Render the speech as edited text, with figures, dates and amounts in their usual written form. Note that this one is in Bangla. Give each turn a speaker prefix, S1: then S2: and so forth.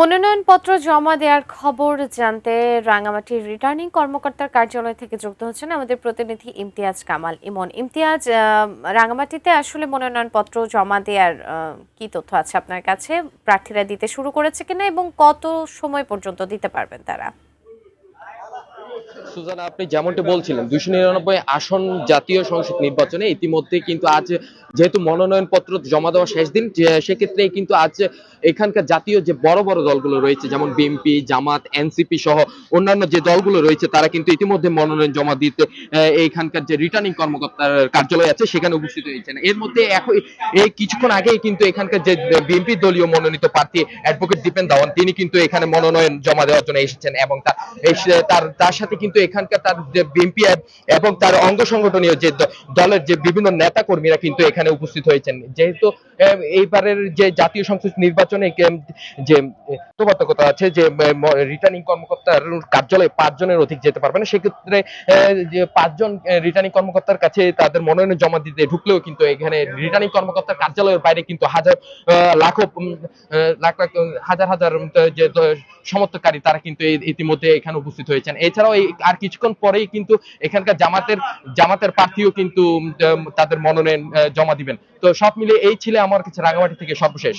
S1: মনোনয়নপত্র জমা দেওয়ার খবর জানতে রাঙামাটির রিটার্নিং কর্মকর্তার কার্যালয় থেকে যুক্ত হচ্ছেন আমাদের প্রতিনিধি ইমতিয়াজ কামাল ইমন। ইমতিয়াজ, রাঙামাটিতে আসলে মনোনয়নপত্র জমা দেওয়ার কি তথ্য আছে আপনার কাছে? প্রার্থীরা দিতে শুরু করেছে কিনা এবং কত সময় পর্যন্ত দিতে পারবেন তারা?
S2: সুজানা, আপনি যেমনটি বলছিলেন 299 আসন জাতীয় সংসদ নির্বাচনে ইতিমধ্যে কিন্তু আজ যেহেতু মনোনয়নপত্র জমা দেওয়া শেষ দিন, সেক্ষেত্রে কিন্তু আজ এখানকার জাতীয় যে বড় বড় দলগুলো রয়েছে যেমন বিএনপি, জামাত, এনসিপি সহ অন্যান্য যে দলগুলো রয়েছে তারা কিন্তু ইতিমধ্যে মনোনয়ন জমা দিতে এইখানকার যে রিটার্নিং কর্মকর্তার কার্যালয় আছে সেখানে উপস্থিত হয়েছেন। এর মধ্যে এখন এই কিছুক্ষণ আগেই কিন্তু এখানকার যে বিএনপি দলীয় মনোনীত প্রার্থী অ্যাডভোকেট দীপেন দাওয়ান তিনি কিন্তু এখানে মনোনয়ন জমা দেওয়ার জন্য এসেছেন এবং তার সাথে কিন্তু এখানকার তার যে বিএনপি এবং তার অঙ্গ সংগঠনীয় যে দলের যে বিভিন্ন নেতা কর্মীরা কিন্তু এখানে উপস্থিত হয়েছেন। যেহেতু এইবারের যে জাতীয় সংসদ নির্বাচনে যে বাধ্যবাধকতা আছে যে রিটার্নিং কর্মকর্তার কার্যালয়ে 5 জনের অধিক যেতে পারবে না, সেক্ষেত্রে যে 5 জন রিটার্নিং কর্মকর্তার কাছে তাদের মনোনয়ন জমা দিতে ঢুকলেও কিন্তু এখানে রিটার্নিং কর্মকর্তার কার্যালয়ের বাইরে কিন্তু লাখো লাখ লাখ হাজার হাজার যে সমর্থককারী তারা কিন্তু ইতিমধ্যে এখানে উপস্থিত হয়েছেন। এছাড়াও আর কিছুক্ষণ পরেই কিন্তু এখানকার জামাতের প্রার্থীও কিন্তু তাদের মনোনয়ন জমা দিবেন। তো সব মিলিয়ে এই ছিল আমার কাছে রাঙামাটি থেকে সর্বশেষ।